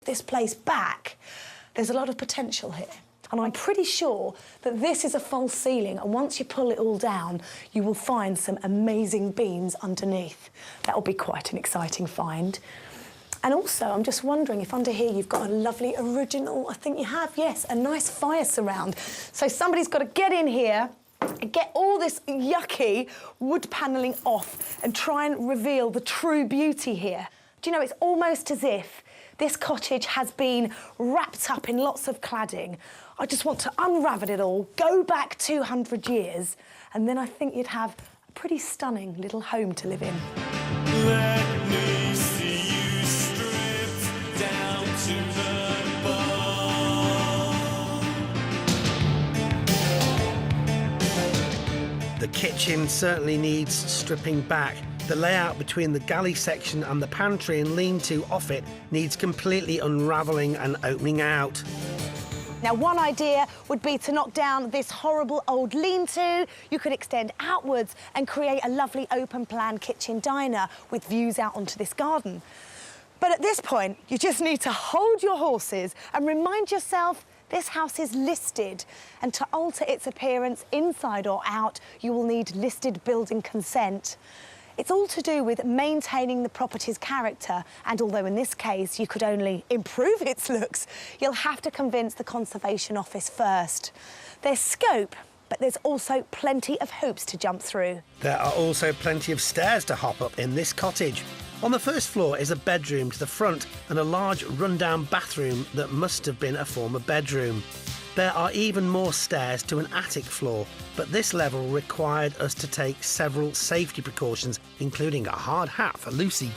this place back, there's a lot of potential here. And I'm pretty sure that this is a false ceiling, and once you pull it all down, you will find some amazing beams underneath. That'll be quite an exciting find. And also, I'm just wondering if under here you've got a lovely original, I think you have, yes, a nice fire surround. So somebody's got to get in here and get all this yucky wood panelling off and try and reveal the true beauty here. Do you know, it's almost as if this cottage has been wrapped up in lots of cladding. I just want to unravel it all, go back 200 years, and then I think you'd have a pretty stunning little home to live in. Let me see you stripped down to the bone. The kitchen certainly needs stripping back. The layout between the galley section and the pantry and lean-to off it needs completely unravelling and opening out. Now, one idea would be to knock down this horrible old lean-to. You could extend outwards and create a lovely open-plan kitchen diner with views out onto this garden. But at this point, you just need to hold your horses and remind yourself this house is listed, and to alter its appearance inside or out, you will need listed building consent. It's all to do with maintaining the property's character, and although in this case you could only improve its looks, you'll have to convince the Conservation Office first. There's scope, but there's also plenty of hoops to jump through. There are also plenty of stairs to hop up in this cottage. On the first floor is a bedroom to the front and a large rundown bathroom that must have been a former bedroom. There are even more stairs to an attic floor, but this level required us to take several safety precautions, including a hard hat for Lucy.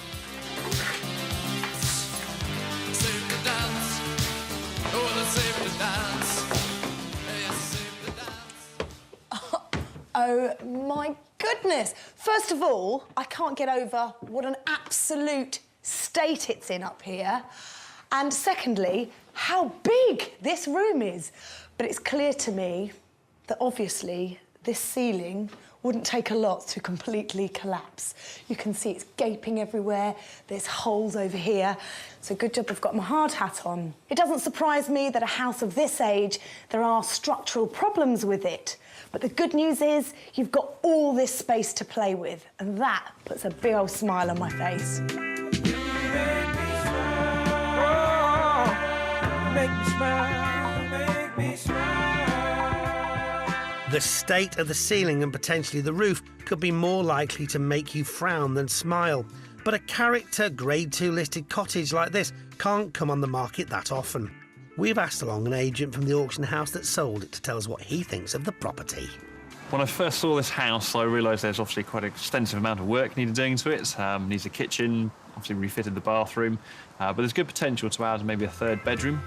Oh my goodness! First of all, I can't get over what an absolute state it's in up here. And secondly, how big this room is. But it's clear to me that obviously this ceiling wouldn't take a lot to completely collapse. You can see it's gaping everywhere. There's holes over here. So good job I've got my hard hat on. It doesn't surprise me that a house of this age, there are structural problems with it. But the good news is you've got all this space to play with, and that puts a big old smile on my face. Make me smile, make me smile. The state of the ceiling and potentially the roof could be more likely to make you frown than smile. But a character Grade 2 listed cottage like this can't come on the market that often. We've asked along an agent from the auction house that sold it to tell us what he thinks of the property. When I first saw this house, I realised there's obviously quite an extensive amount of work needed doing to it. Needs a kitchen, obviously refitted the bathroom, but there's good potential to add maybe a third bedroom.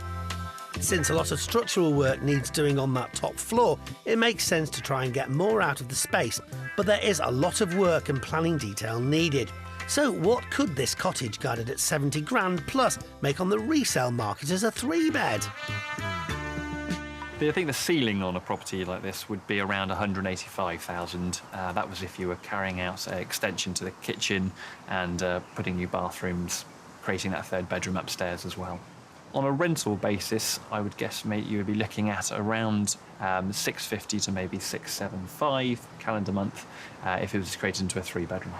Since a lot of structural work needs doing on that top floor, it makes sense to try and get more out of the space, but there is a lot of work and planning detail needed. So what could this cottage guided at 70 grand plus make on the resale market as a 3-bed? I think the ceiling on a property like this would be around 185,000. That was if you were carrying out an extension to the kitchen and putting new bathrooms, creating that third bedroom upstairs as well. On a rental basis, I would guess you would be looking at around 650 to maybe 675 calendar month if it was created into a 3-bedroom.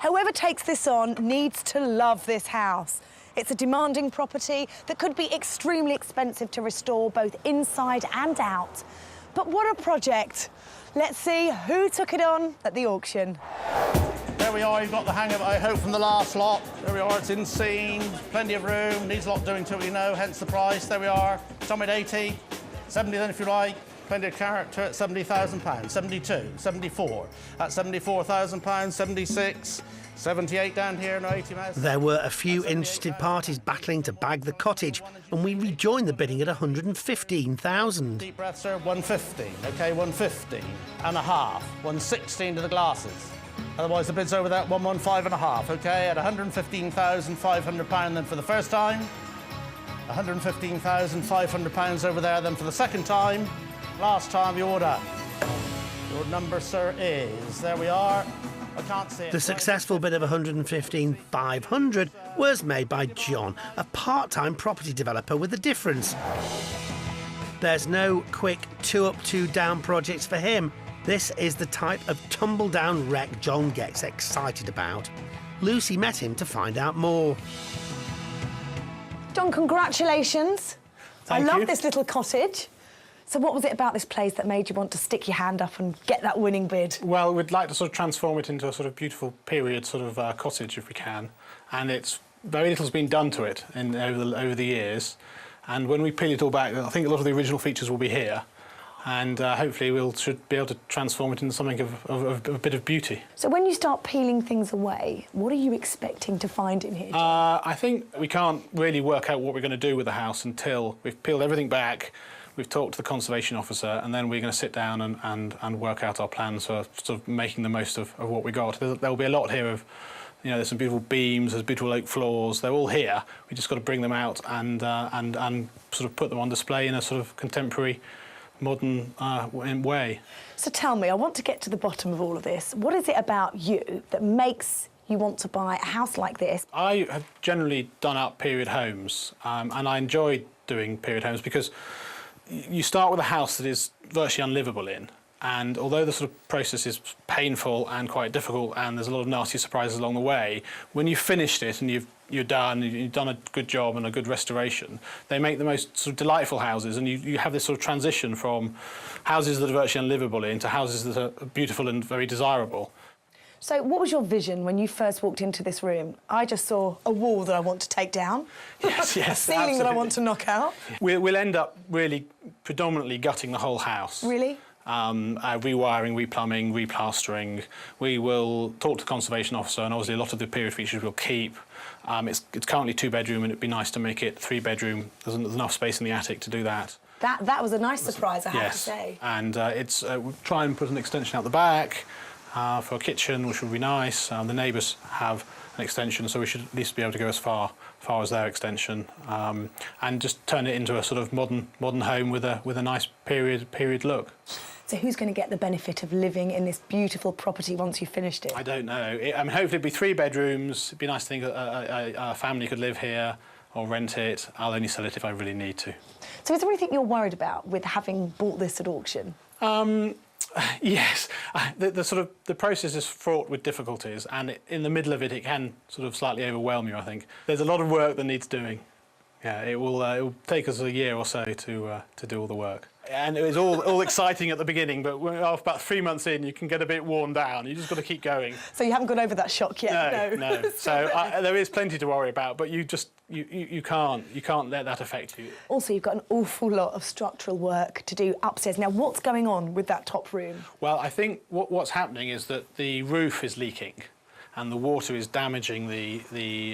Whoever takes this on needs to love this house. It's a demanding property that could be extremely expensive to restore both inside and out. But what a project! Let's see who took it on at the auction. There we are, you've got the hang of it, I hope, from the last lot. There we are, it's in scene, plenty of room, needs a lot doing to it, you know, hence the price. There we are, some at 80, 70 then if you like, plenty of character at £70,000, 72, 74, at £74,000, 76, 78 down here, no 80 miles. There were a few interested parties battling to bag the cottage, and we rejoined the bidding at 115,000. Deep breath, sir, 150, OK, 150 and a half, 116 to the glasses. Otherwise, the bid's over there at 115 and a half, OK, at £115,500 then for the first time. £115,500 over there then for the second time. Last time you order. Your number, sir, is, there we are, I can't see it. The successful bid of 115,500 was made by John, a part-time property developer with a difference. There's no quick 2 up, 2 down projects for him. This is the type of tumble-down wreck John gets excited about. Lucy met him to find out more. John, congratulations. Thank I love you. this little cottage. So what was it about this place that made you want to stick your hand up and get that winning bid? Well, we'd like to sort of transform it into a sort of beautiful period sort of cottage if we can, and it's very little's been done to it over the years. And when we peel it all back, I think a lot of the original features will be here, and hopefully should be able to transform it into something of a bit of beauty. So when you start peeling things away, what are you expecting to find in here, John? I think we can't really work out what we're going to do with the house until we've peeled everything back. We've talked to the conservation officer, and then we're going to sit down and work out our plans for sort of making the most of what we got. There'll be a lot here of, you know, there's some beautiful beams, there's beautiful oak floors. They're all here. We just got to bring them out and sort of put them on display in a sort of contemporary, modern way. So tell me, I want to get to the bottom of all of this. What is it about you that makes you want to buy a house like this? I have generally done up period homes, and I enjoy doing period homes because you start with a house that is virtually unlivable in, and although the sort of process is painful and quite difficult and there's a lot of nasty surprises along the way, when you've finished it and you've done a good job and a good restoration, they make the most sort of delightful houses, and you have this sort of transition from houses that are virtually unlivable into houses that are beautiful and very desirable. So what was your vision when you first walked into this room? I just saw a wall that I want to take down, Yes, a ceiling that I want to knock out. We'll end up really predominantly gutting the whole house. Really? Rewiring, replumbing, replastering. We will talk to the conservation officer, and obviously a lot of the period features we'll keep. It's currently 2-bedroom, and it'd be nice to make it 3-bedroom. There's enough space in the attic to do that. That was a nice surprise, I have to Yes, say. and we'll try and put an extension out the back for a kitchen, which would be nice. The neighbours have an extension, so we should at least be able to go as far as their extension, and just turn it into a sort of modern home with a nice period look. So who's going to get the benefit of living in this beautiful property once you've finished it? I don't know. I mean, hopefully it'd be 3 bedrooms. It'd be nice to think a family could live here or rent it. I'll only sell it if I really need to. So is there anything you're worried about with having bought this at auction? Yes, the process is fraught with difficulties, and in the middle of it can sort of slightly overwhelm you, I think. There's a lot of work that needs doing. Yeah, it will take us a year or so to do all the work. And it was all exciting at the beginning, but after about 3 months in, you can get a bit worn down. You just got to keep going. So you haven't got over that shock yet? No. So there is plenty to worry about, but you can't let that affect you. Also, you've got an awful lot of structural work to do upstairs. Now, what's going on with that top room? Well, I think what's happening is that the roof is leaking, and the water is damaging the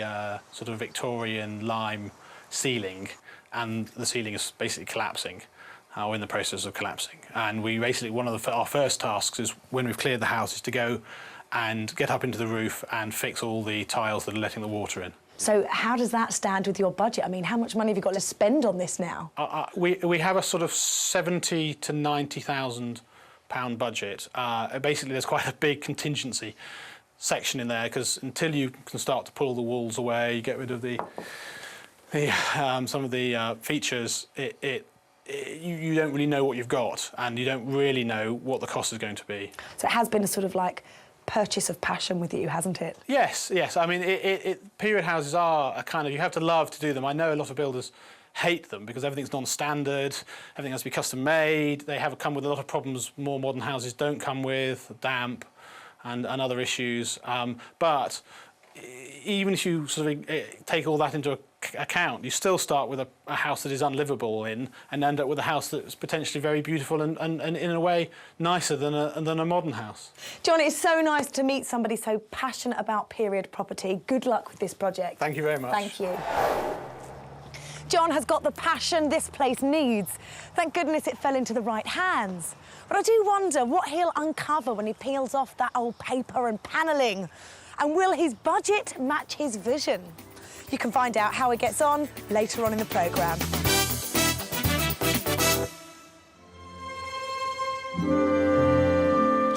sort of Victorian lime ceiling, and the ceiling is basically collapsing. Or in the process of collapsing. And we basically, one of our first tasks is, when we've cleared the house, is to go and get up into the roof and fix all the tiles that are letting the water in. So how does that stand with your budget? I mean, how much money have you got to spend on this now? We have a sort of £70,000 to £90,000 budget. Basically, there's quite a big contingency section in there, because until you can start to pull the walls away, get rid of some of the features, you don't really know what you've got, and you don't really know what the cost is going to be. So it has been a sort of like purchase of passion with you, hasn't it? Yes. I mean, period houses are a kind of, you have to love to do them. I know a lot of builders hate them because everything's non-standard, everything has to be custom made. They have come with a lot of problems more modern houses don't come with, damp and other issues. But even if you sort of take all that into account, you still start with a house that is unlivable in, and end up with a house that's potentially very beautiful and in a way nicer than a modern house. John, it's so nice to meet somebody so passionate about period property. Good luck with this project. Thank you very much. Thank you. John has got the passion this place needs. Thank goodness it fell into the right hands. But I do wonder what he'll uncover when he peels off that old paper and panelling. And will his budget match his vision? You can find out how he gets on later on in the programme.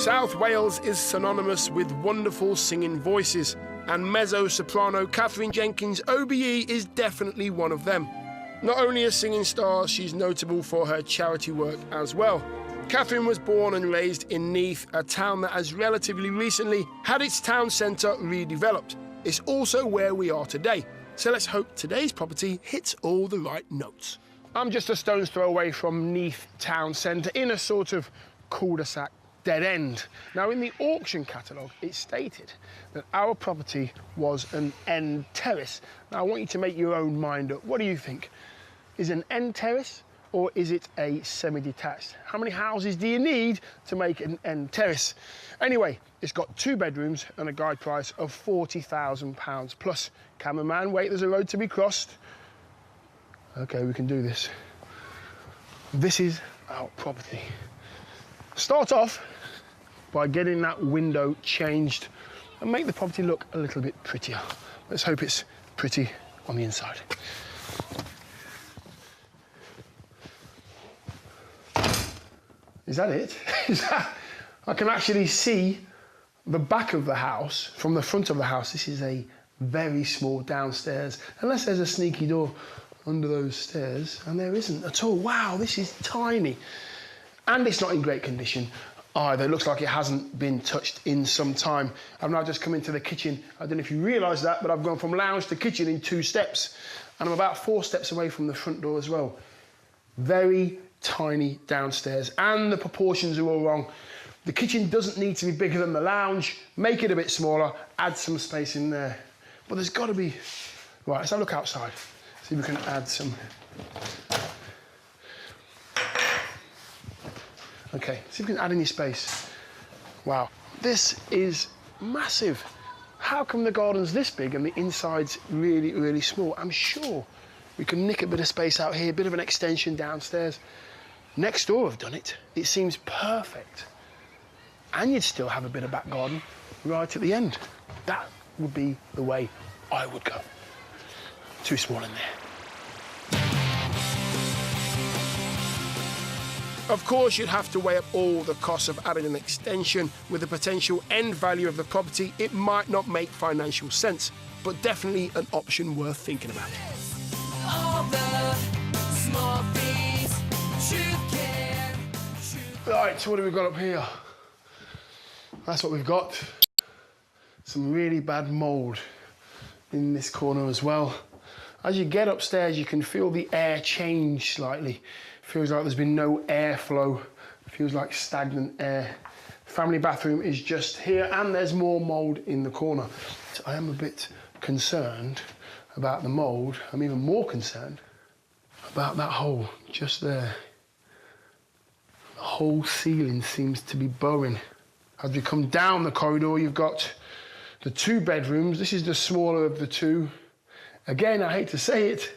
South Wales is synonymous with wonderful singing voices, and mezzo-soprano Catherine Jenkins OBE is definitely one of them. Not only a singing star, she's notable for her charity work as well. Catherine was born and raised in Neath, a town that has relatively recently had its town centre redeveloped. It's also where we are today, so let's hope today's property hits all the right notes. I'm just a stone's throw away from Neath town centre in a sort of cul-de-sac dead end. Now, in the auction catalogue, it stated that our property was an end terrace. Now, I want you to make your own mind up. What do you think? Is an end terrace or is it a semi-detached? How many houses do you need to make an end terrace? Anyway, it's got 2 bedrooms and a guide price of £40,000 plus. Cameraman, wait, there's a road to be crossed. Okay, we can do this. This is our property. Start off by getting that window changed and make the property look a little bit prettier. Let's hope it's pretty on the inside. Is that it? I can actually see the back of the house from the front of the house. This is a very small downstairs, unless there's a sneaky door under those stairs, and there isn't at all. Wow, this is tiny. And it's not in great condition either. It looks like it hasn't been touched in some time. I've now just come into the kitchen. I don't know if you realise that, but I've gone from lounge to kitchen in 2 steps, and I'm about 4 steps away from the front door as well. Very tiny downstairs, and the proportions are all wrong. The kitchen doesn't need to be bigger than the lounge. Make it a bit smaller, add some space in there. But there's got to be... Right, let's have a look outside. See if we can add some... Okay, see if we can add any space. Wow, this is massive. How come the garden's this big and the inside's really, really small? I'm sure we can nick a bit of space out here, a bit of an extension downstairs. Next door have done it. It seems perfect. And you'd still have a bit of back garden right at the end. That would be the way I would go. Too small in there. Of course, you'd have to weigh up all the costs of adding an extension. With the potential end value of the property, it might not make financial sense, but definitely an option worth thinking about. Right, so what have we got up here? That's what we've got. Some really bad mould in this corner as well. As you get upstairs, you can feel the air change slightly. Feels like there's been no airflow. Feels like stagnant air. Family bathroom is just here, and there's more mould in the corner. So I am a bit concerned about the mould. I'm even more concerned about that hole just there. The whole ceiling seems to be bowing. As we come down the corridor, you've got the 2 bedrooms. This is the smaller of the 2. Again, I hate to say it,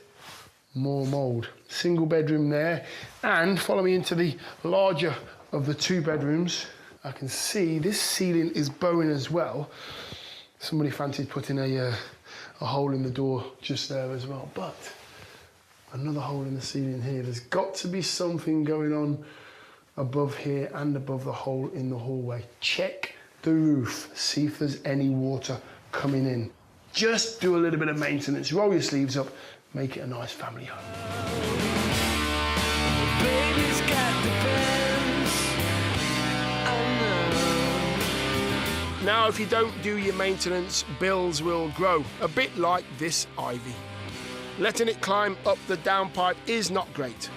more mould. Single bedroom there, and follow me into the larger of the 2 bedrooms. I can see this ceiling is bowing as well. Somebody fancied putting a hole in the door just there as well, but another hole in the ceiling here. There's got to be something going on above here and above the hole in the hallway. Check the roof, see if there's any water coming in. Just do a little bit of maintenance, roll your sleeves up, make it a nice family home. Baby's got the pants, I know. Now, if you don't do your maintenance, bills will grow, a bit like this ivy. Letting it climb up the downpipe is not great.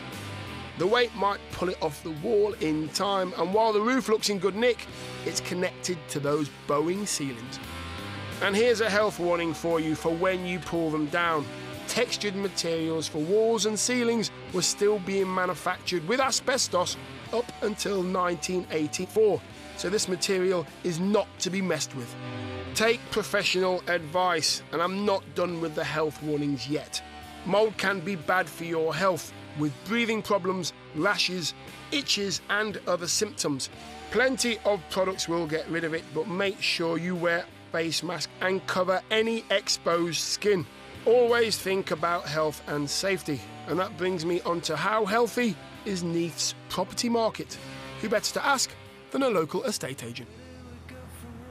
The weight might pull it off the wall in time, and while the roof looks in good nick, it's connected to those bowing ceilings. And here's a health warning for you for when you pull them down. Textured materials for walls and ceilings were still being manufactured with asbestos up until 1984, so this material is not to be messed with. Take professional advice, and I'm not done with the health warnings yet. Mould can be bad for your health, with breathing problems, rashes, itches and other symptoms. Plenty of products will get rid of it, but make sure you wear a face mask and cover any exposed skin. Always think about health and safety, and that brings me on to how healthy is Neath's property market. Who better to ask than a local estate agent.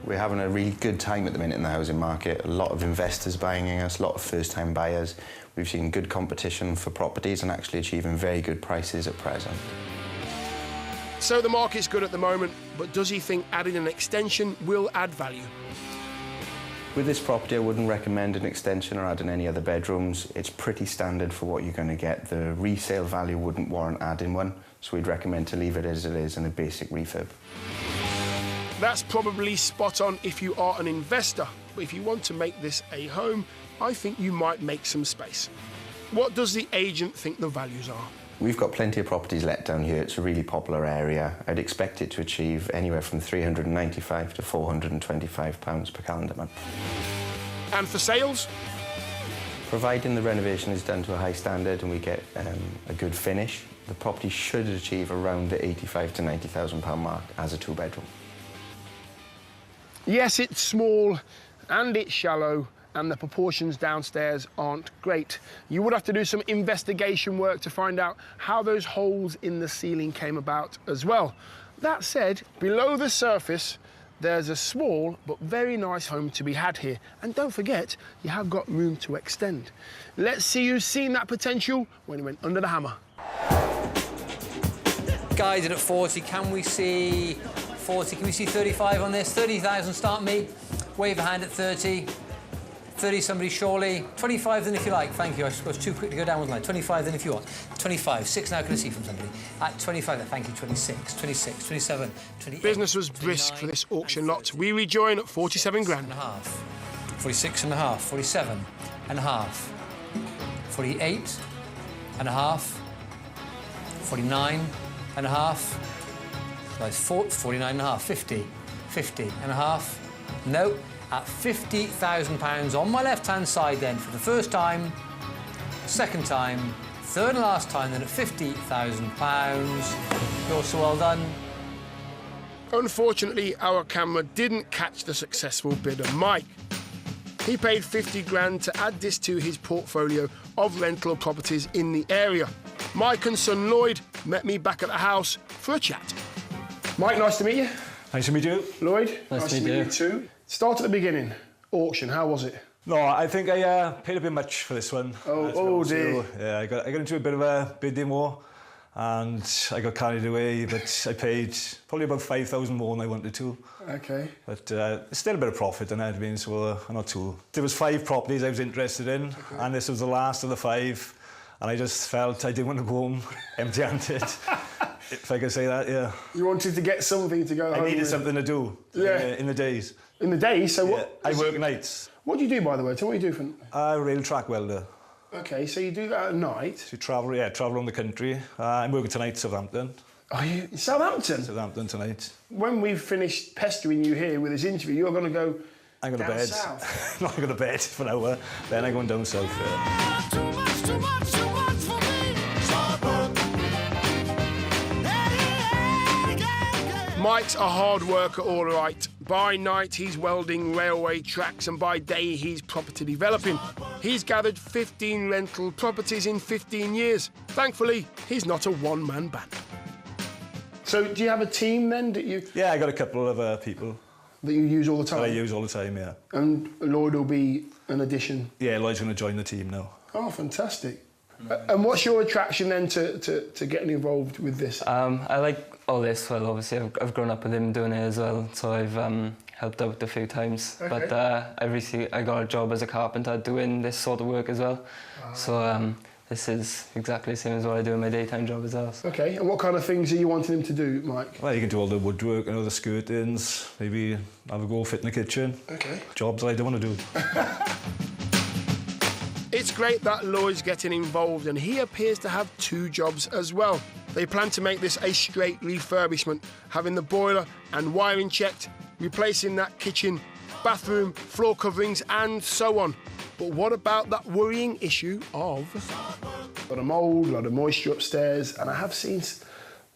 We're having a really good time at the minute in the housing market. A lot of investors buying us, a lot of first-time buyers. We've seen good competition for properties and actually achieving very good prices at present. So the market's good at the moment, but does he think adding an extension will add value? With this property, I wouldn't recommend an extension or adding any other bedrooms. It's pretty standard for what you're going to get. The resale value wouldn't warrant adding one, so we'd recommend to leave it as it is in a basic refurb. That's probably spot on if you are an investor, but if you want to make this a home, I think you might make some space. What does the agent think the values are? We've got plenty of properties let down here. It's a really popular area. I'd expect it to achieve anywhere from £395 to £425 per calendar month. And for sales? Providing the renovation is done to a high standard and we get a good finish, the property should achieve around the £85,000 to £90,000 mark as a two-bedroom. Yes, it's small and it's shallow and the proportions downstairs aren't great. You would have to do some investigation work to find out how those holes in the ceiling came about as well. That said, below the surface, there's a small but very nice home to be had here. And don't forget, you have got room to extend. Let's see who's seen that potential when he went under the hammer. Guided at 40, can we see 40? Can we see 35 on this? 30,000, start me. Wave a hand at 30. 30, somebody surely. 25 then if you like. Thank you. I was too quick to go down, wasn't I? 25 then if you want. 25. 6 now can I see from somebody. At 25, thank you. 26, 26, 27, 28. Business was brisk for this auction lot. We rejoin at 47 grand. 46 and a half. 47 and a half. 48 and a half. 49 and a half. That's 49 and a half. 50. 50 and a half. No. At £50,000 on my left-hand side then for the first time, second time, third and last time then at £50,000. You're so well done. Unfortunately, our camera didn't catch the successful bidder, Mike. He paid 50 grand to add this to his portfolio of rental properties in the area. Mike and son Lloyd met me back at the house for a chat. Mike, nice to meet you. Nice to meet you. Lloyd, nice to meet you too. Start at the beginning. Auction, how was it? No, I think I paid a bit much for this one. Oh dear. Yeah, I got into a bit of a bidding war and I got carried away, but I paid probably about 5,000 more than I wanted to. Okay. But still a bit of profit in it, I mean, so not too. There was 5 properties I was interested in, and this was the last of the 5, and I just felt I didn't want to go home empty-handed. If I could say that, yeah. You wanted to get something to go home I needed with. something to do in the days. In the days? So yeah, what? I work nights. What do you do, by the way? Tell me what you do for... Rail track welder. OK, so you do that at night? So you travel around the country. I'm working tonight, Southampton. Are you in Southampton? Southampton tonight. When we've finished pestering you here with this interview, you're going to go I'm going to down bed. south? Not going to bed for an hour. Then I'm going down south. Too much, too much, too much for me. Mike's a hard worker, all right. By night, he's welding railway tracks, and by day, he's property developing. He's gathered 15 rental properties in 15 years. Thankfully, he's not a one-man band. So, do you have a team then? Yeah, I got a couple of people. That you use all the time? That I use all the time, yeah. And Lloyd will be an addition? Yeah, Lloyd's going to join the team now. Oh, fantastic. And what's your attraction then to getting involved with this? I like all this. Well, obviously, I've grown up with him doing it as well, so I've helped out a few times. Okay. But I got a job as a carpenter doing this sort of work as well. So this is exactly the same as what I do in my daytime job as well. Okay, and what kind of things are you wanting him to do, Mike? Well, you can do all the woodwork and all the skirtings, maybe have a go fit in the kitchen. Okay. Jobs I don't want to do. It's great that Lloyd's getting involved, and he appears to have 2 jobs as well. They plan to make this a straight refurbishment, having the boiler and wiring checked, replacing that kitchen, bathroom, floor coverings and so on. But what about that worrying issue of a lot of mould, a lot of moisture upstairs, and I have seen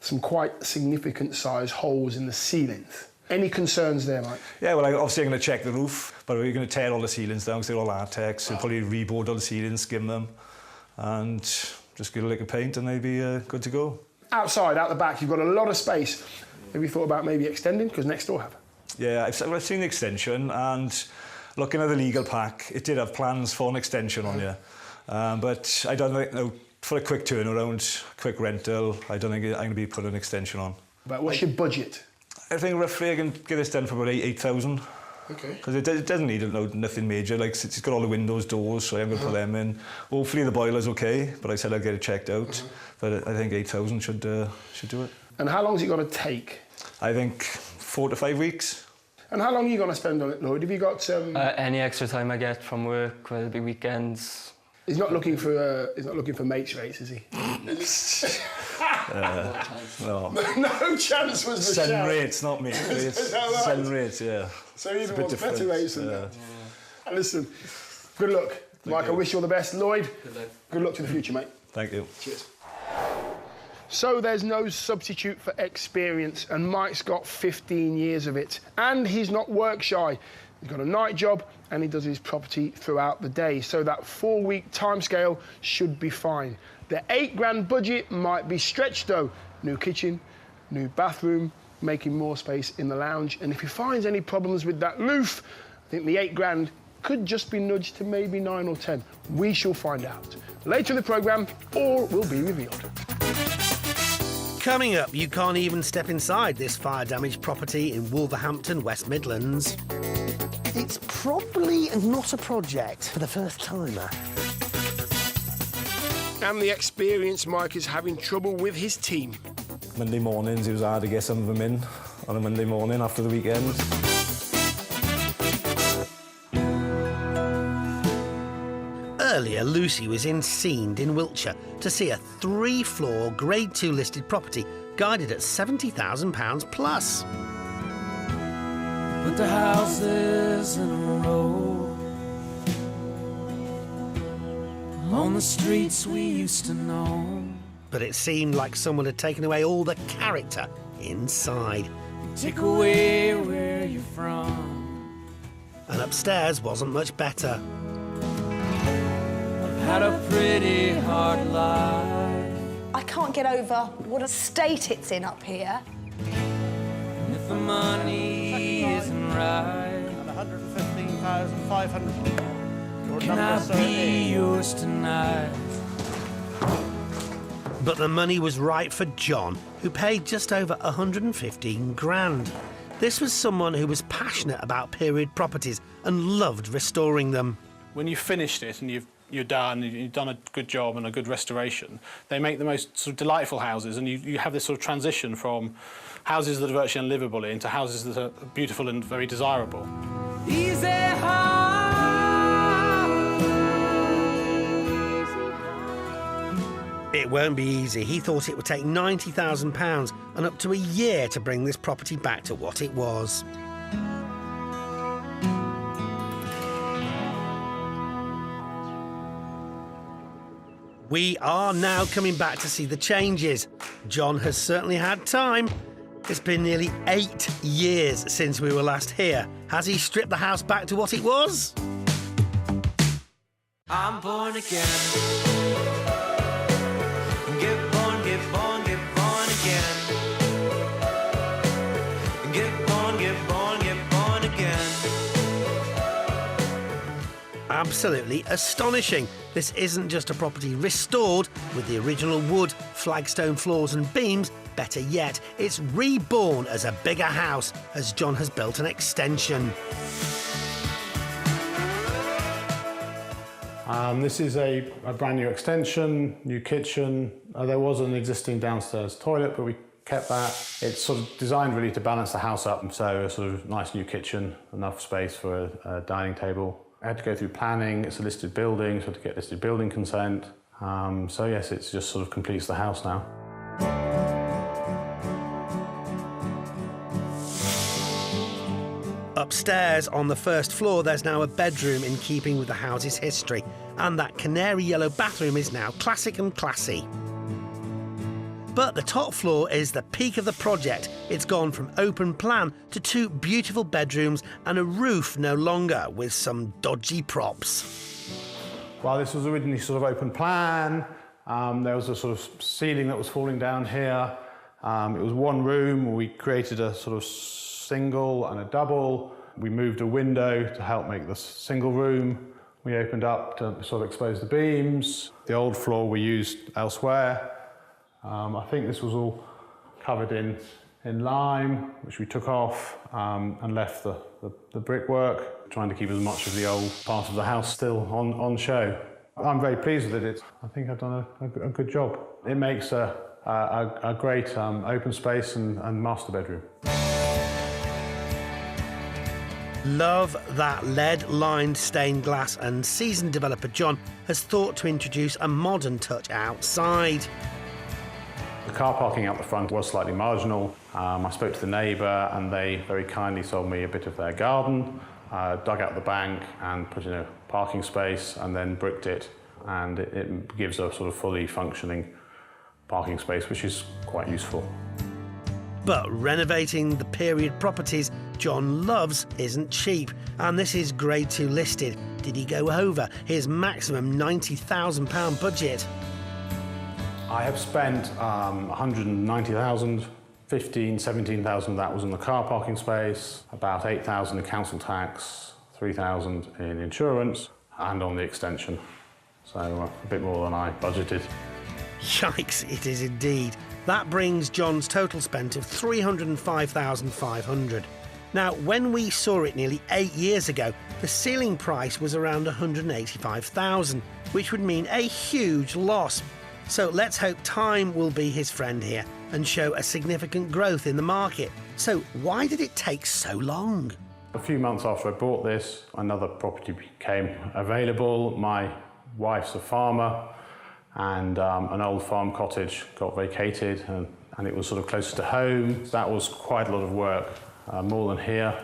some quite significant size holes in the ceilings. Any concerns there, Mike? Yeah, well, obviously I'm going to check the roof, but we're going to tear all the ceilings down because they're all latex, and probably reboard all the ceilings, skim them, and just get a lick of paint and they'll be good to go. Outside, out the back, you've got a lot of space. Have you thought about maybe extending? Because next door have. Yeah, I've seen the extension, and looking at the legal pack, it did have plans for an extension on here. But I don't think, no, for a quick turnaround, quick rental, I don't think I'm going to be putting an extension on. But what's your budget? I think roughly I can get this done for about 8,000. Okay. Because it doesn't need nothing major. Like, it's got all the windows, doors, so I'm going to put them in. Hopefully the boiler's okay, but I said I'll get it checked out. But I think 8,000 should do it. And how long is it going to take? I think 4 to 5 weeks. And how long are you going to spend on it, Lloyd? Have you got... Any extra time I get from work, whether it be weekends. He's not looking for mates rates, is he? No. No chance was the Send shout. rates, not me. Is that right? Send rates, yeah. So he It's a even bit wants better different, rates than that. And listen, good luck. Mike, I wish you all the best. Lloyd, good luck to the future, mate. Thank you. Cheers. So there's no substitute for experience, and Mike's got 15 years of it. And he's not work shy. He's got a night job, and he does his property throughout the day. So that 4-week timescale should be fine. The £8,000 budget might be stretched though. New kitchen, new bathroom, making more space in the lounge. And if he finds any problems with that roof, I think the £8,000 could just be nudged to maybe 9 or 10. We shall find out. Later in the programme, all will be revealed. Coming up, you can't even step inside this fire-damaged property in Wolverhampton, West Midlands. It's probably not a project for the first timer. And the experienced Mike is having trouble with his team. Monday mornings, it was hard to get some of them in on a Monday morning after the weekend. Earlier, Lucy was in Seend in Wiltshire to see a 3-floor Grade 2 listed property guided at £70,000 plus. Put the houses in a row on the streets we used to know. But it seemed like someone had taken away all the character inside. Take away where you're from. And upstairs wasn't much better. Had a pretty hard life. I can't get over what a state it's in up here. And if the money isn't right, And 115,500. Your can number, I sir, be is... yours tonight? But the money was right for John, who paid just over 115 grand. This was someone who was passionate about period properties and loved restoring them. When you've finished it and you're done, you've done a good job and a good restoration, they make the most sort of delightful houses, and you have this sort of transition from houses that are virtually unlivable into houses that are beautiful and very desirable. Easy heart. It won't be easy. He thought it would take £90,000 and up to a year to bring this property back to what it was. We are now coming back to see the changes. John has certainly had time. It's been nearly 8 years since we were last here. Has he stripped the house back to what it was? I'm born again. Get born, get born, get born again. Get born, get born, get born again. Absolutely astonishing. This isn't just a property restored with the original wood, flagstone floors and beams. Better yet, it's reborn as a bigger house as John has built an extension. This is a brand new extension, new kitchen. There was an existing downstairs toilet, but we kept that. It's sort of designed really to balance the house up, so a sort of nice new kitchen, enough space for a dining table. I had to go through planning. It's a listed building, so I had to get listed building consent. So yes, it just sort of completes the house now. Upstairs on the first floor, there's now a bedroom in keeping with the house's history, and that canary yellow bathroom is now classic and classy. But the top floor is the peak of the project. It's gone from open plan to 2 beautiful bedrooms and a roof no longer, with some dodgy props. Well, this was originally sort of open plan. There was a sort of ceiling that was falling down here. It was one room. We created a sort of single and a double. We moved a window to help make the single room. We opened up to sort of expose the beams. The old floor we used elsewhere. I think this was all covered in lime, which we took off and left the brickwork, trying to keep as much of the old part of the house still on show. I'm very pleased with it. I think I've done a good job. It makes a great open space and master bedroom. Love that lead-lined stained glass, and seasoned developer John has thought to introduce a modern touch outside. The car parking out the front was slightly marginal. I spoke to the neighbour and they very kindly sold me a bit of their garden, dug out the bank and put in a parking space and then bricked it, and it gives a sort of fully functioning parking space, which is quite useful. But renovating the period properties John loves isn't cheap, and this is Grade 2 listed. Did he go over his maximum £90,000 budget? I have spent 190,000, 17,000 of that was in the car parking space, about 8,000 in council tax, 3,000 in insurance, and on the extension. So a bit more than I budgeted. Yikes, it is indeed. That brings John's total spent of £305,500. Now, when we saw it nearly 8 years ago, the ceiling price was around £185,000, which would mean a huge loss. So let's hope time will be his friend here and show a significant growth in the market. So why did it take so long? A few months after I bought this, another property became available. My wife's a farmer, and an old farm cottage got vacated, and it was sort of closer to home. That was quite a lot of work, more than here.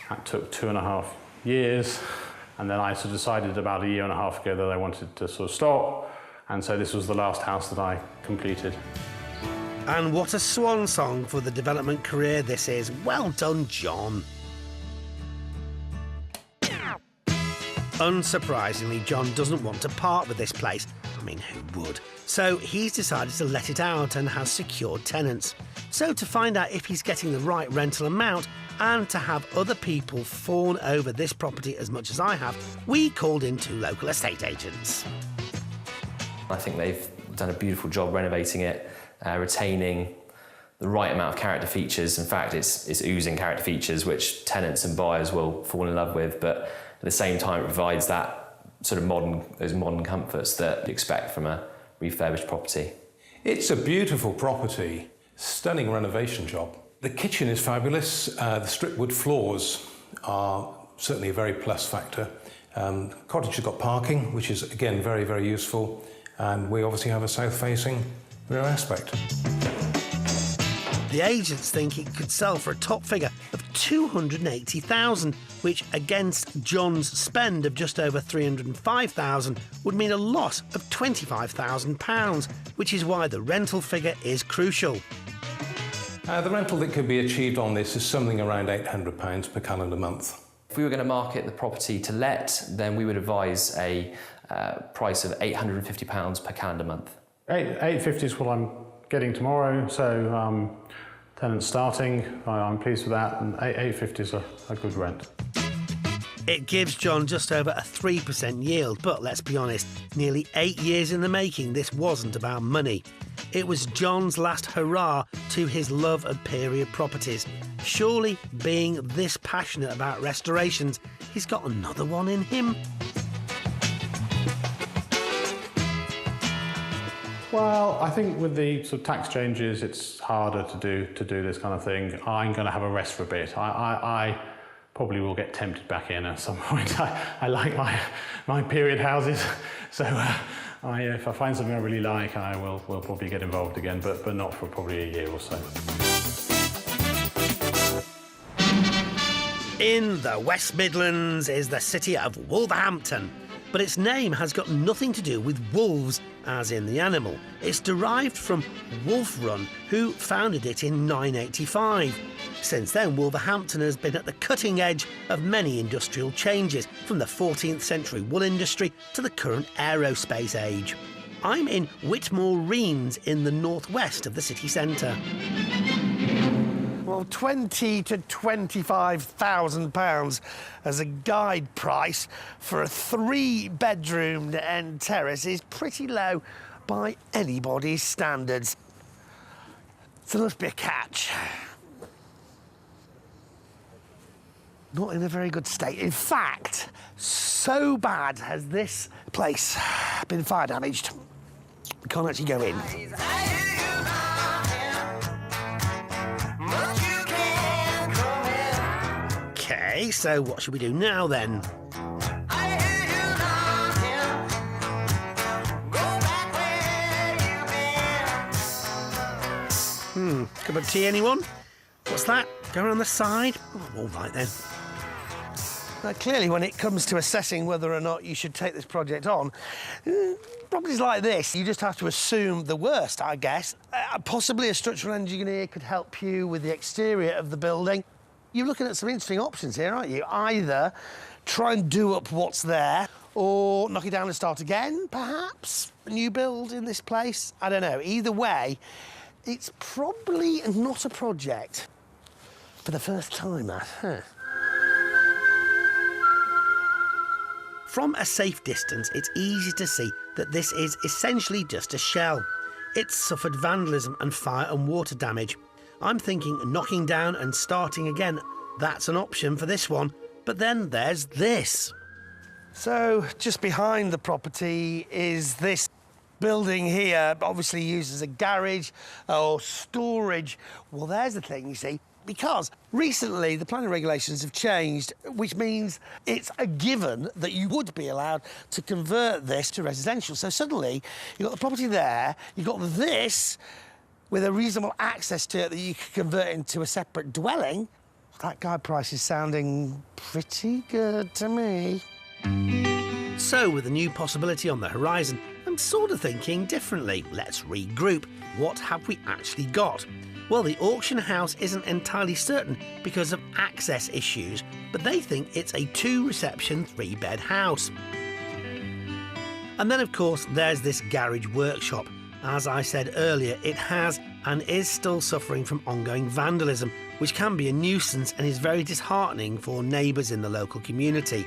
That took 2.5 years, and then I sort of decided about 1.5 years ago that I wanted to sort of stop, and so this was the last house that I completed. And what a swan song for the development career this is. Well done, John. Unsurprisingly, John doesn't want to part with this place. I mean, who would? So he's decided to let it out and has secured tenants. So to find out if he's getting the right rental amount and to have other people fawn over this property as much as I have, we called in 2 local estate agents. I think they've done a beautiful job renovating it, retaining the right amount of character features. In fact, it's oozing character features which tenants and buyers will fall in love with, but at the same time it provides that sort of those modern comforts that you expect from a refurbished property. It's a beautiful property, stunning renovation job. The kitchen is fabulous. The strip wood floors are certainly a very plus factor. Cottage has got parking, which is again very, very useful. And we obviously have a south-facing rear aspect. The agents think it could sell for a top figure of £280,000, which against John's spend of just over £305,000 would mean a loss of £25,000, which is why the rental figure is crucial. The rental that could be achieved on this is something around £800 per calendar month. If we were going to market the property to let, then we would advise a price of £850 per calendar month. £850 is what I'm getting tomorrow, so tenants starting, I'm pleased with that, and £850 is a good rent. It gives John just over a 3% yield, but let's be honest, nearly 8 years in the making, this wasn't about money. It was John's last hurrah to his love of period properties. Surely, being this passionate about restorations, he's got another one in him. Well, I think with the sort of tax changes, it's harder to do this kind of thing. I'm going to have a rest for a bit. I probably will get tempted back in at some point. I like my period houses, so if I find something I really like, I will probably get involved again, but not for probably a year or so. In the West Midlands is the city of Wolverhampton. But its name has got nothing to do with wolves, as in the animal. It's derived from Wolf Run, who founded it in 985. Since then, Wolverhampton has been at the cutting edge of many industrial changes, from the 14th century wool industry to the current aerospace age. I'm in Whitmore Reens in the northwest of the city centre. Well, £20,000 to £25,000 as a guide price for a 3-bedroomed end terrace is pretty low by anybody's standards. So there must be a catch. Not in a very good state. In fact, so bad has this place been fire damaged, we can't actually go in. OK, so what should we do now, then? Cup of tea, anyone? What's that? Going on the side? Oh, all right, then. Now, clearly, when it comes to assessing whether or not you should take this project on, properties like this, you just have to assume the worst, I guess. Possibly a structural engineer could help you with the exterior of the building. You're looking at some interesting options here, aren't you? Either try and do up what's there, or knock it down and start again, perhaps? A new build in this place? I don't know. Either way, it's probably not a project for the first time, Matt, huh? From a safe distance, it's easy to see that this is essentially just a shell. It's suffered vandalism and fire and water damage. I'm thinking knocking down and starting again, that's an option for this one. But then there's this. So, just behind the property is this building here, obviously used as a garage or storage. Well, there's the thing, you see, because recently the planning regulations have changed, which means it's a given that you would be allowed to convert this to residential. So suddenly, you've got the property there, you've got this with a reasonable access to it that you could convert into a separate dwelling. That guide price is sounding pretty good to me. So, with a new possibility on the horizon, I'm sort of thinking differently. Let's regroup. What have we actually got? Well, the auction house isn't entirely certain because of access issues, but they think it's a 2-reception, 3-bed house. And then, of course, there's this garage workshop. As I said earlier, it has and is still suffering from ongoing vandalism, which can be a nuisance and is very disheartening for neighbours in the local community.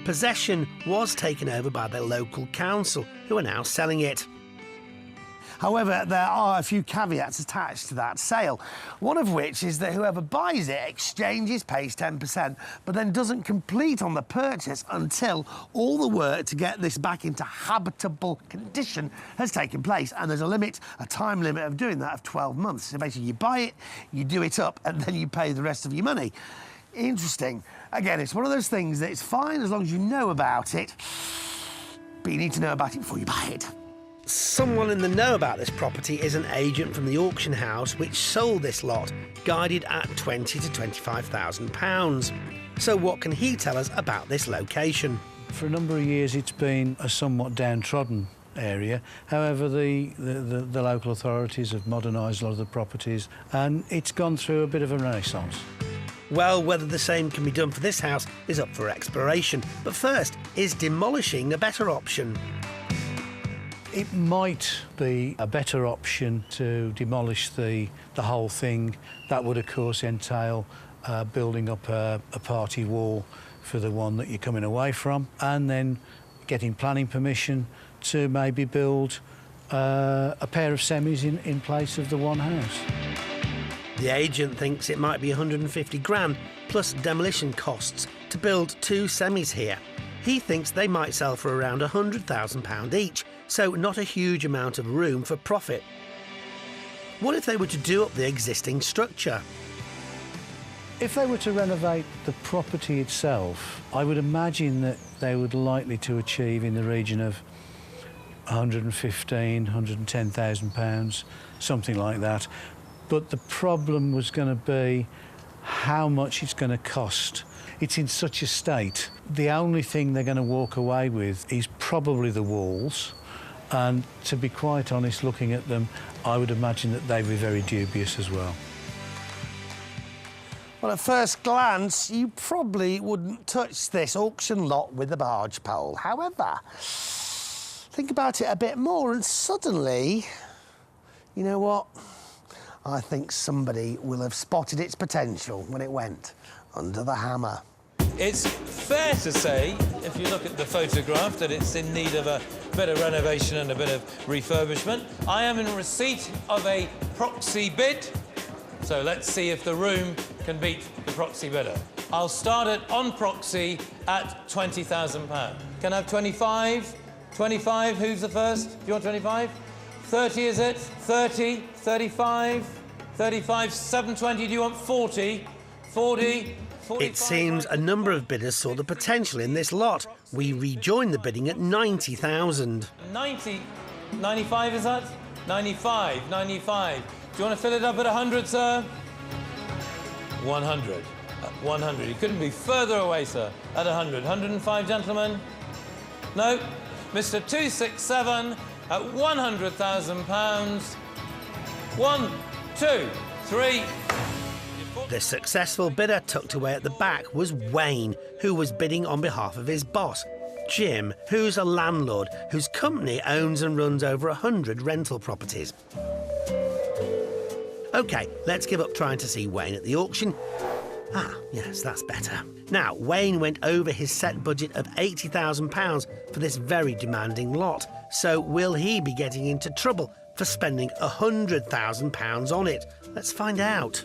Possession was taken over by the local council, who are now selling it. However, there are a few caveats attached to that sale, one of which is that whoever buys it exchanges, pays 10%, but then doesn't complete on the purchase until all the work to get this back into habitable condition has taken place. And there's a time limit of doing that of 12 months. So basically you buy it, you do it up, and then you pay the rest of your money. Interesting. Again, it's one of those things that it's fine as long as you know about it, but you need to know about it before you buy it. Someone in the know about this property is an agent from the auction house which sold this lot, guided at £20,000 to £25,000. So what can he tell us about this location? For a number of years it's been a somewhat downtrodden area. However, the local authorities have modernised a lot of the properties and it's gone through a bit of a renaissance. Well, whether the same can be done for this house is up for exploration. But first, is demolishing a better option? It might be a better option to demolish the whole thing. That would, of course, entail building up a party wall for the one that you're coming away from, and then getting planning permission to maybe build a pair of semis in place of the one house. The agent thinks it might be 150 grand plus demolition costs to build 2 semis here. He thinks they might sell for around £100,000 each, so not a huge amount of room for profit. What if they were to do up the existing structure? If they were to renovate the property itself, I would imagine that they would likely to achieve in the region of £115,000, £110,000, something like that. But the problem was going to be how much it's going to cost. It's in such a state. The only thing they're going to walk away with is probably the walls. And to be quite honest, looking at them, I would imagine that they'd be very dubious as well. Well, at first glance, you probably wouldn't touch this auction lot with a barge pole. However, think about it a bit more, and suddenly, you know what? I think somebody will have spotted its potential when it went under the hammer. It's fair to say, if you look at the photograph, that it's in need of a bit of renovation and a bit of refurbishment. I am in receipt of a proxy bid, so let's see if the room can beat the proxy bidder. I'll start it on proxy at £20,000. Can I have 25? 25, who's the first? Do you want 25? 30, is it? 30, 35, 35, 720, do you want 40? 40, 45? It seems a number of bidders saw the potential in this lot. We rejoined the bidding at 90,000. 90, 95 is that? 95, 95. Do you want to fill it up at 100, sir? 100. 100. You couldn't be further away, sir. At 100. 105, gentlemen? No? Mr. 267 at £100,000. 1, 2, 3. The successful bidder tucked away at the back was Wayne, who was bidding on behalf of his boss, Jim, who's a landlord whose company owns and runs over 100 rental properties. OK, let's give up trying to see Wayne at the auction. Ah, yes, that's better. Now, Wayne went over his set budget of £80,000 for this very demanding lot. So will he be getting into trouble for spending £100,000 on it? Let's find out.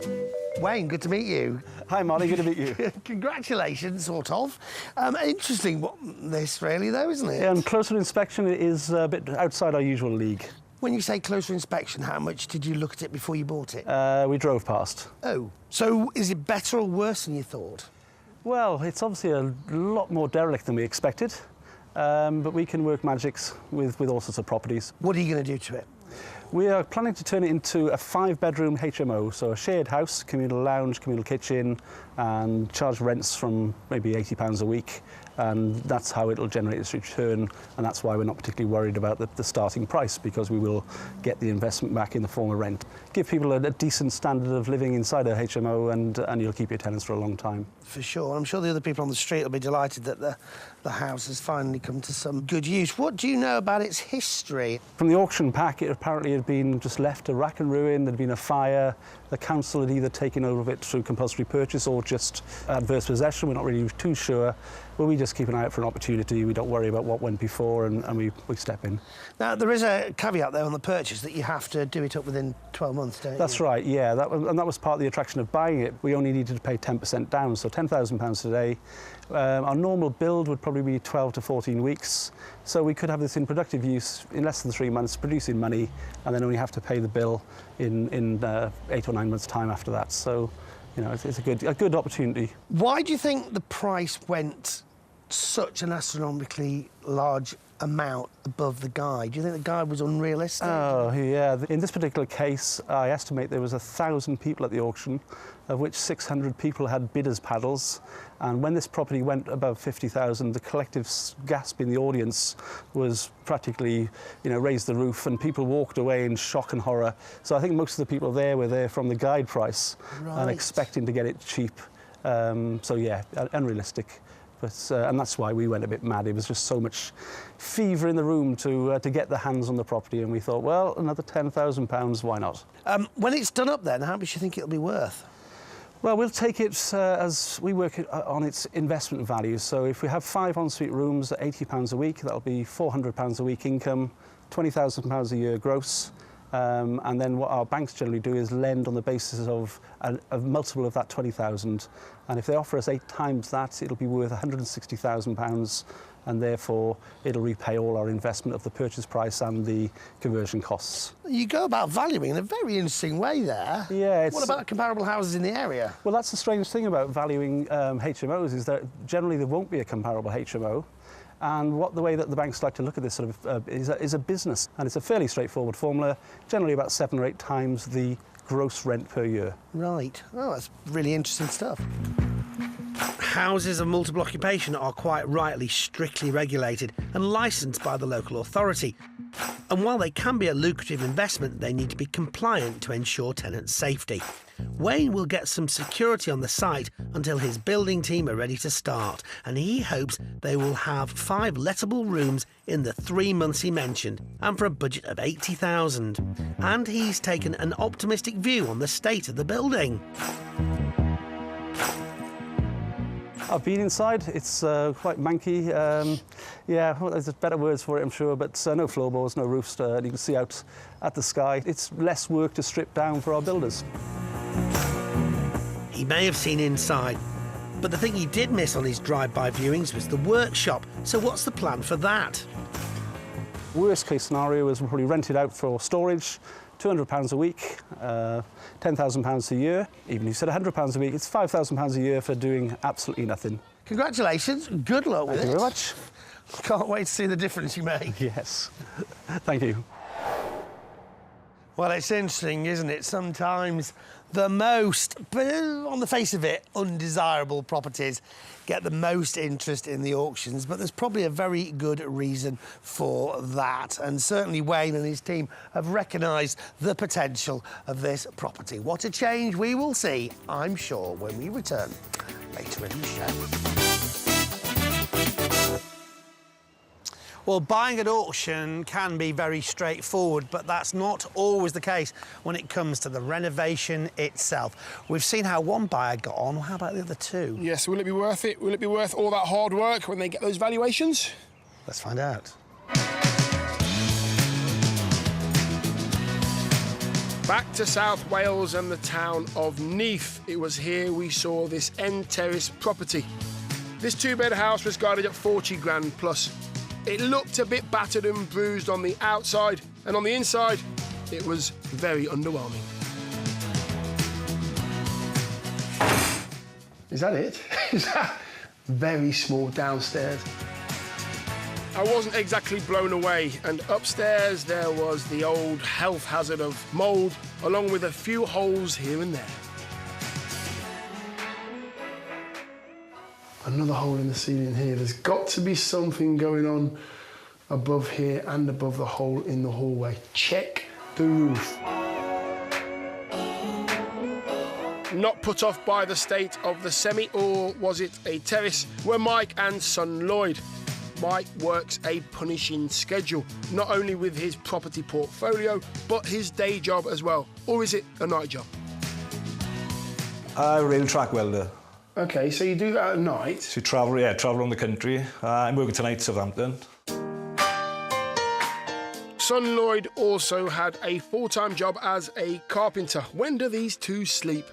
Wayne, good to meet you. Hi, Molly, good to meet you. Congratulations, sort of. Interesting, this really, though, isn't it? And closer inspection is a bit outside our usual league. When you say closer inspection, how much did you look at it before you bought it? We drove past. Oh, so is it better or worse than you thought? Well, it's obviously a lot more derelict than we expected, but we can work magics with all sorts of properties. What are you going to do to it? We are planning to turn it into a 5-bedroom HMO, so a shared house, communal lounge, communal kitchen, and charge rents from maybe £80 a week. And that's how it'll generate its return, and that's why we're not particularly worried about the starting price, because we will get the investment back in the form of rent. Give people a decent standard of living inside a HMO, and you'll keep your tenants for a long time. For sure. I'm sure the other people on the street will be delighted that the house has finally come to some good use. What do you know about its history? From the auction pack, it apparently had been just left a rack and ruin. There'd been a fire. The council had either taken over it through compulsory purchase or just adverse possession. We're not really too sure. But we just keep an eye out for an opportunity. We don't worry about what went before, and we step in. Now, there is a caveat there on the purchase that you have to do it up within 12 months, don't you? That's right, yeah. That was part of the attraction of buying it. We only needed to pay 10% down, so £10,000 today. Our normal build would probably be 12 to 14 weeks. So we could have this in productive use in less than 3 months, producing money, and then only have to pay the bill in 8 or 9 months' time after that. So, you know, it's a good opportunity. Why do you think the price went such an astronomically large amount above the guide? Do you think the guide was unrealistic? Oh, yeah. In this particular case, I estimate there was 1,000 people at the auction, of which 600 people had bidders' paddles. And when this property went above 50,000, the collective gasp in the audience was practically, you know, raised the roof, and people walked away in shock and horror. So I think most of the people there were there from the guide price and expecting to get it cheap. So, yeah, unrealistic. But, and that's why we went a bit mad. It was just so much fever in the room to get the hands on the property, and we thought, well, another £10,000, why not? When it's done up then, how much do you think it'll be worth? Well, we'll take it as we work on its investment value. So if we have 5 ensuite rooms at £80 a week, that'll be £400 a week income, £20,000 a year gross. And then what our banks generally do is lend on the basis of a multiple of that 20,000. And if they offer us 8 times that, it'll be worth £160,000, and therefore it'll repay all our investment of the purchase price and the conversion costs. You go about valuing in a very interesting way there. Yeah. What about comparable houses in the area? Well, that's the strange thing about valuing HMOs, is that generally there won't be a comparable HMO. And the way that the banks like to look at this sort of is a business, and it's a fairly straightforward formula, generally about 7 or 8 times the gross rent per year. Right. Oh, that's really interesting stuff. houses of multiple occupation are quite rightly strictly regulated and licensed by the local authority. And while they can be a lucrative investment, they need to be compliant to ensure tenant safety. Wayne will get some security on the site until his building team are ready to start, and he hopes they will have 5 lettable rooms in the 3 months he mentioned, and for a budget of £80,000. And he's taken an optimistic view on the state of the building. I've been inside. It's quite manky. Yeah, well, there's better words for it, I'm sure, but no floorboards, no roofs, and you can see out at the sky. It's less work to strip down for our builders. He may have seen inside, but the thing he did miss on his drive-by viewings was the workshop. So what's the plan for that? Worst case scenario is we'll probably rent it out for storage, £200 a week, £10,000 a year. Even if you said £100 a week, it's £5,000 a year for doing absolutely nothing. Congratulations. Good luck with it. Thank you very much. Can't wait to see the difference you make. Yes. Thank you. Well, it's interesting, isn't it? Sometimes the most, on the face of it, undesirable properties get the most interest in the auctions, but there's probably a very good reason for that. And certainly Wayne and his team have recognised the potential of this property. What a change we will see, I'm sure, when we return later in the show. Well, buying at auction can be very straightforward, but that's not always the case when it comes to the renovation itself. We've seen how one buyer got on. How about the other two? Yes, will it be worth it? Will it be worth all that hard work when they get those valuations? Let's find out. Back to South Wales and the town of Neath. It was here we saw this end terrace property. This 2-bed house was guided at 40 grand plus. It looked a bit battered and bruised on the outside, and on the inside, it was very underwhelming. Is that it? Is that very small downstairs? I wasn't exactly blown away, and upstairs there was the old health hazard of mould, along with a few holes here and there. Another hole in the ceiling here. There's got to be something going on above here and above the hole in the hallway. Check the roof. Not put off by the state of the semi, or was it a terrace, were Mike and son Lloyd. Mike works a punishing schedule, not only with his property portfolio, but his day job as well. Or is it a night job? Rail track welder. OK, so you do that at night? So you travel around the country. I'm working tonight at Southampton. Son Lloyd also had a full-time job as a carpenter. When do these two sleep?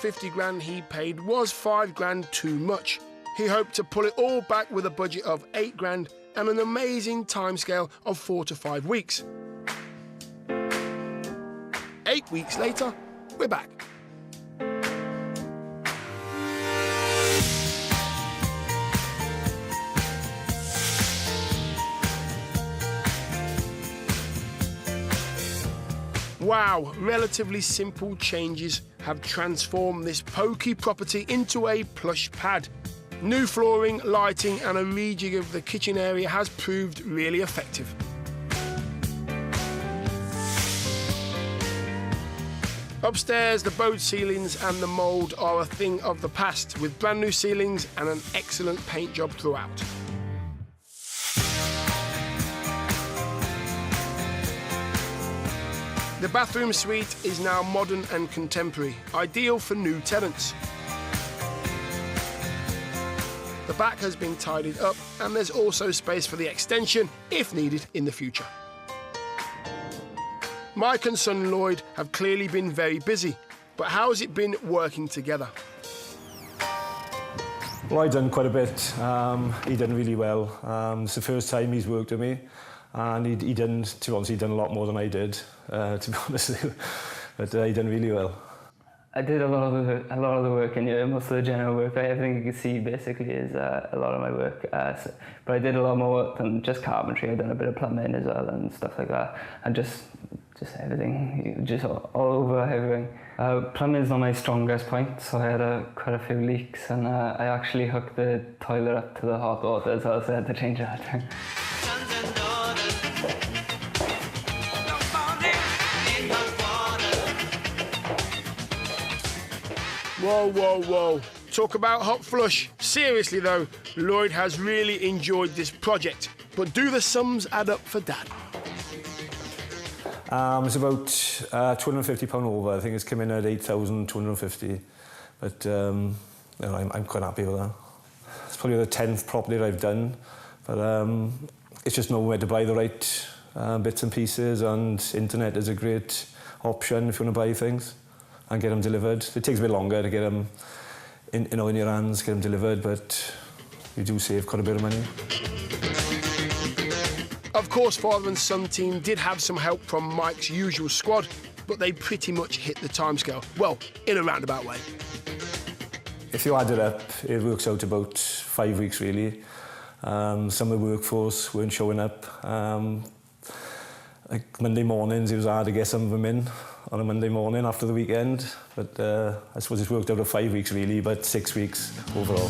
50 grand he paid was 5 grand too much. He hoped to pull it all back with a budget of 8 grand and an amazing timescale of 4 to 5 weeks. 8 weeks later, we're back. Wow, relatively simple changes have transformed this pokey property into a plush pad. New flooring, lighting and a rejig of the kitchen area has proved really effective. Upstairs, the bowed ceilings and the mould are a thing of the past, with brand new ceilings and an excellent paint job throughout. The bathroom suite is now modern and contemporary, ideal for new tenants. The back has been tidied up and there's also space for the extension if needed in the future. Mike and son Lloyd have clearly been very busy, but how has it been working together? Well, I've done quite a bit. He done really well. It's the first time he's worked with me, and he done, to be honest, he done a lot more than I did, to be honest with you. But he done really well. I did a lot of the work in here, most of the general work. Everything you can see basically is a lot of my work. But I did a lot more work than just carpentry. I've done a bit of plumbing as well and stuff like that. And just just everything, just all over everything. Plumbing's not my strongest point, so I had quite a few leaks, and I actually hooked the toilet up to the hot water as well, so I had to change that. Whoa, whoa, whoa. Talk about hot flush. Seriously though, Lloyd has really enjoyed this project. But do the sums add up for Dad? It's about £250 over. I think it's come in at 8,250. But you know, I'm quite happy with that. It's probably the 10th property that I've done. But it's just knowing where to buy the right bits and pieces, and internet is a great option if you want to buy things and get them delivered. It takes a bit longer to get them in your hands, get them delivered, but you do save quite a bit of money. Of course, father and son team did have some help from Mike's usual squad, but they pretty much hit the timescale. Well, in a roundabout way. If you add it up, it works out about 5 weeks, really. Some of the workforce weren't showing up. Like Monday mornings, it was hard to get some of them in on a Monday morning after the weekend. But I suppose it's worked out of 5 weeks, really, but 6 weeks overall.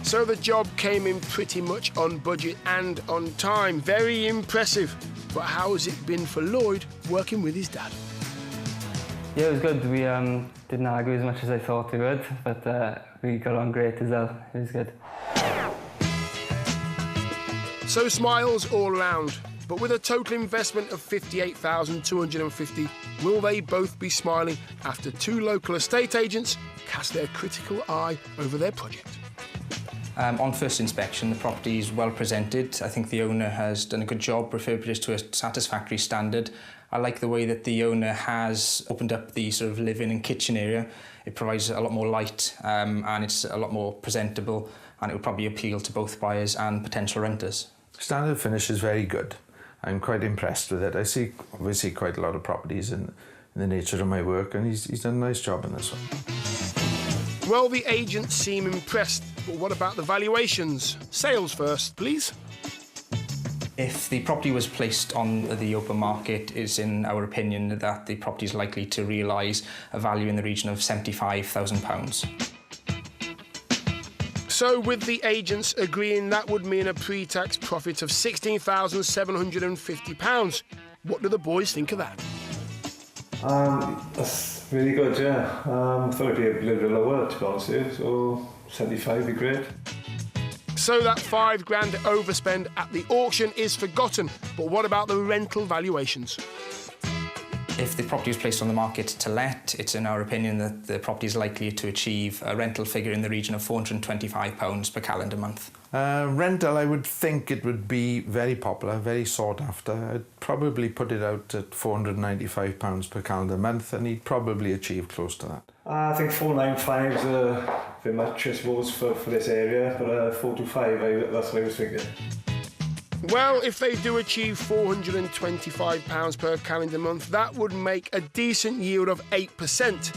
So the job came in pretty much on budget and on time. Very impressive. But how has it been for Lloyd working with his dad? Yeah, it was good. We didn't argue as much as I thought we would, but we got on great as well. It was good. So smiles all round. But with a total investment of $58,250, will they both be smiling after two local estate agents cast their critical eye over their project? On first inspection, the property is well presented. I think the owner has done a good job, refurbished to a satisfactory standard. I like the way that the owner has opened up the sort of living and kitchen area. It provides a lot more light and it's a lot more presentable, and it would probably appeal to both buyers and potential renters. Standard finish is very good. I'm quite impressed with it. I see obviously quite a lot of properties in the nature of my work, and he's done a nice job in this one. Well, the agents seem impressed, but what about the valuations? Sales first, please. If the property was placed on the open market, it's in our opinion that the property is likely to realise a value in the region of £75,000. So with the agents agreeing, that would mean a pre-tax profit of £16,750. What do the boys think of that? That's really good, yeah. Thought it'd be a little bit lower, to be honest with you, so 75 would be great. So that £5 grand overspend at the auction is forgotten, but what about the rental valuations? If the property is placed on the market to let, it's in our opinion that the property is likely to achieve a rental figure in the region of £425 per calendar month. Rental, I would think it would be very popular, very sought after. I'd probably put it out at £495 per calendar month, and he'd probably achieve close to that. I think 495 is a bit much, I suppose, for this area, but 425, that's what I was thinking. Well, if they do achieve £425 per calendar month, that would make a decent yield of 8%.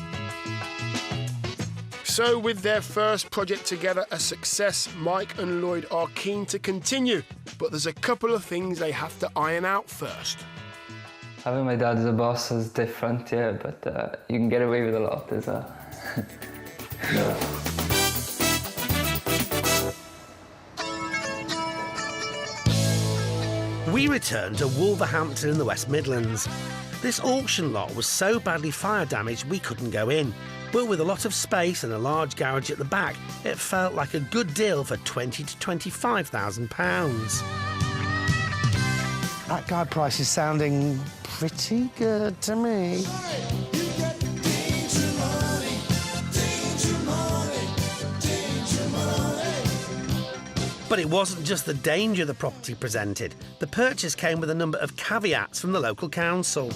So with their first project together a success, Mike and Lloyd are keen to continue, but there's a couple of things they have to iron out first. Having my dad as a boss is different, yeah, but you can get away with a lot as well. Yeah. We returned to Wolverhampton in the West Midlands. This auction lot was so badly fire damaged we couldn't go in, but with a lot of space and a large garage at the back, it felt like a good deal for £20,000 to £25,000. That guide price is sounding pretty good to me. But it wasn't just the danger the property presented. The purchase came with a number of caveats from the local council.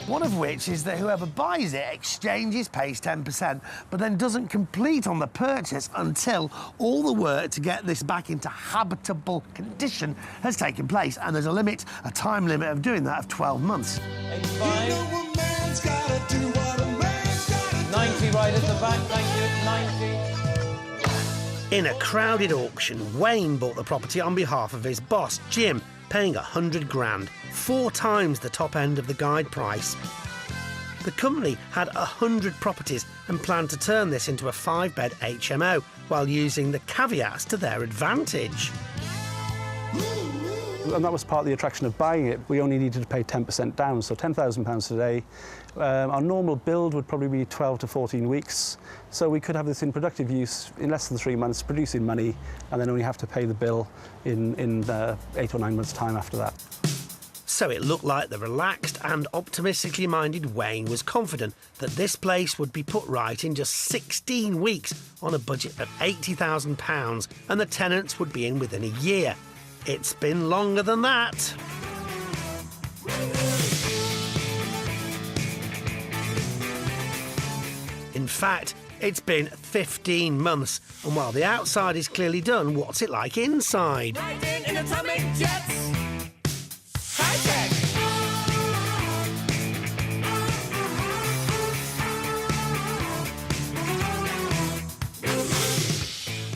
One of which is that whoever buys it exchanges, pays 10%, but then doesn't complete on the purchase until all the work to get this back into habitable condition has taken place. And there's a limit, a time limit of doing that of 12 months. 90 right at the back, thank you, 90. In a crowded auction, Wayne bought the property on behalf of his boss, Jim, paying 100 grand, 4 times the top end of the guide price. The company had 100 properties and planned to turn this into a 5-bed HMO while using the caveats to their advantage. And that was part of the attraction of buying it. We only needed to pay 10% down, so £10,000 today. Our normal build would probably be 12 to 14 weeks. So we could have this in productive use in less than 3 months, producing money, and then only have to pay the bill in 8 or 9 months' time after that. So it looked like the relaxed and optimistically minded Wayne was confident that this place would be put right in just 16 weeks on a budget of £80,000, and the tenants would be in within a year. It's been longer than that. In fact, it's been 15 months, and while the outside is clearly done, what's it like inside? Riding in atomic jets. High-tech.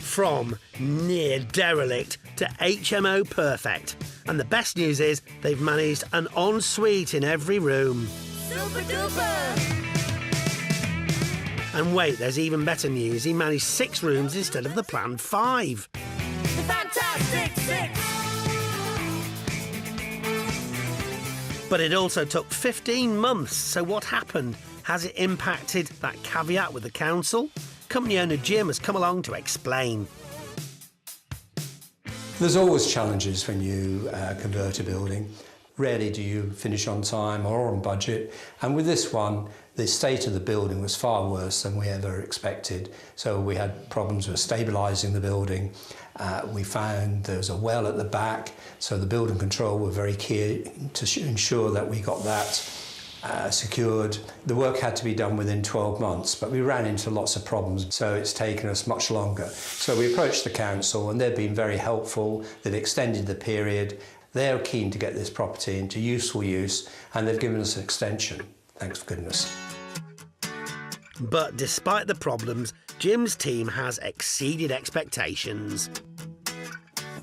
From near derelict to HMO perfect. And the best news is they've managed an ensuite in every room. Super duper. And wait, there's even better news. He managed 6 rooms instead of the planned 5. The Fantastic Six. But it also took 15 months. So what happened? Has it impacted that caveat with the council? Company owner Jim has come along to explain. There's always challenges when you convert a building. Rarely do you finish on time or on budget. And with this one, the state of the building was far worse than we ever expected. So we had problems with stabilising the building. We found there was a well at the back, so the building control were very keen to ensure that we got that secured. The work had to be done within 12 months, but we ran into lots of problems, so it's taken us much longer. So we approached the council and they've been very helpful. They've extended the period. They're keen to get this property into useful use, and they've given us an extension. Thanks for goodness. But despite the problems, Jim's team has exceeded expectations.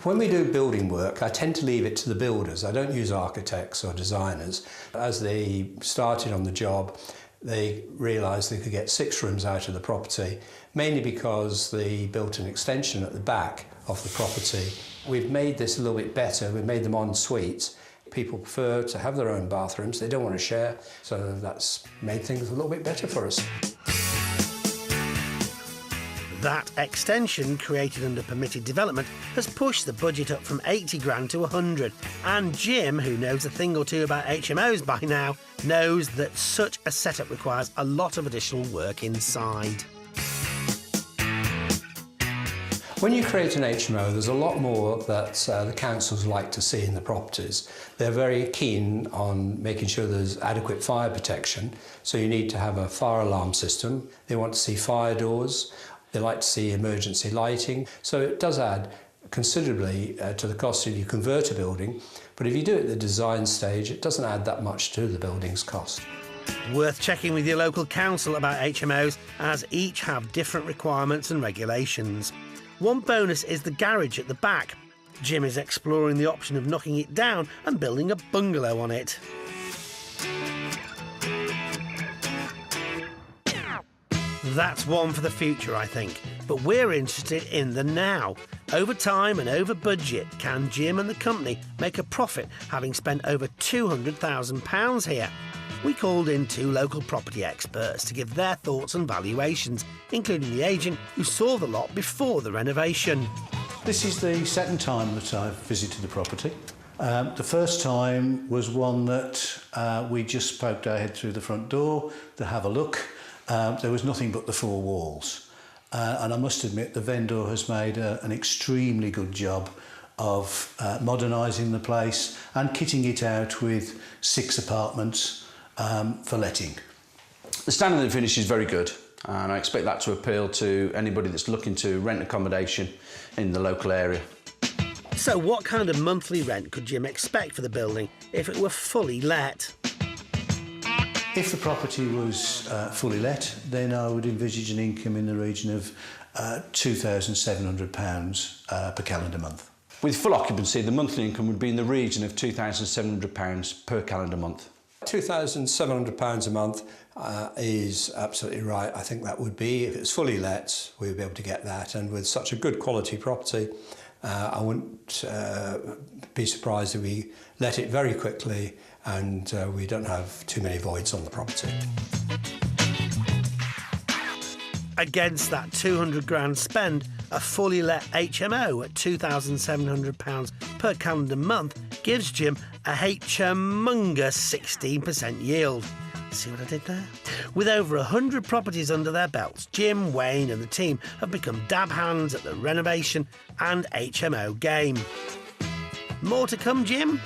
When we do building work, I tend to leave it to the builders. I don't use architects or designers. As they started on the job, they realised they could get 6 rooms out of the property, mainly because they built an extension at the back of the property. We've made this a little bit better. We've made them en suites. People prefer to have their own bathrooms. They don't want to share, so that's made things a little bit better for us. That extension, created under permitted development, has pushed the budget up from 80 grand to 100. And Jim, who knows a thing or two about HMOs by now, knows that such a setup requires a lot of additional work inside. When you create an HMO, there's a lot more that the councils like to see in the properties. They're very keen on making sure there's adequate fire protection, so you need to have a fire alarm system. They want to see fire doors. They like to see emergency lighting. So it does add considerably to the cost if you convert a building, but if you do it at the design stage, it doesn't add that much to the building's cost. Worth checking with your local council about HMOs, as each have different requirements and regulations. One bonus is the garage at the back. Jim is exploring the option of knocking it down and building a bungalow on it. That's one for the future, I think. But we're interested in the now. Over time and over budget, can Jim and the company make a profit having spent over £200,000 here? We called in 2 local property experts to give their thoughts and valuations, including the agent who saw the lot before the renovation. This is the second time that I've visited the property. The first time was one that we just poked our head through the front door to have a look. There was nothing but the 4 walls. And I must admit the vendor has made an extremely good job of modernising the place and kitting it out with 6 apartments for letting. The standard and finish is very good, and I expect that to appeal to anybody that's looking to rent accommodation in the local area. So what kind of monthly rent could Jim expect for the building if it were fully let? If the property was fully let, then I would envisage an income in the region of £2,700 per calendar month. With full occupancy, the monthly income would be in the region of £2,700 per calendar month. £2,700 a month is absolutely right. I think that would be, if it's fully let, we would be able to get that. And with such a good quality property, I wouldn't be surprised if we let it very quickly and we don't have too many voids on the property. Against that 200 grand spend, a fully let HMO at £2,700 per calendar month gives Jim a humongous 16% yield. See what I did there? With over 100 properties under their belts, Jim, Wayne and the team have become dab hands at the renovation and HMO game. More to come, Jim?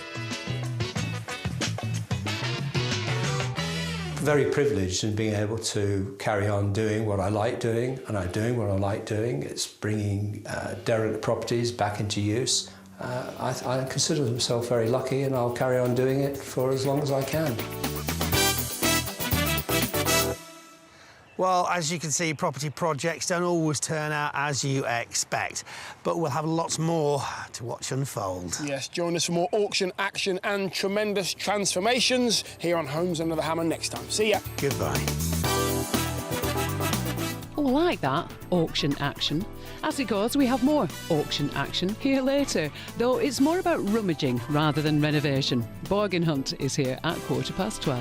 Very privileged in being able to carry on doing what I like doing, and I'm doing what I like doing. It's bringing derelict properties back into use. I consider myself very lucky, and I'll carry on doing it for as long as I can. Well, as you can see, property projects don't always turn out as you expect, but we'll have lots more to watch unfold. Yes, join us for more auction action and tremendous transformations here on Homes Under the Hammer next time. See ya. Goodbye. Oh, I like that, auction action. As it goes, we have more auction action here later, though it's more about rummaging rather than renovation. Bargain Hunt is here at 12:15.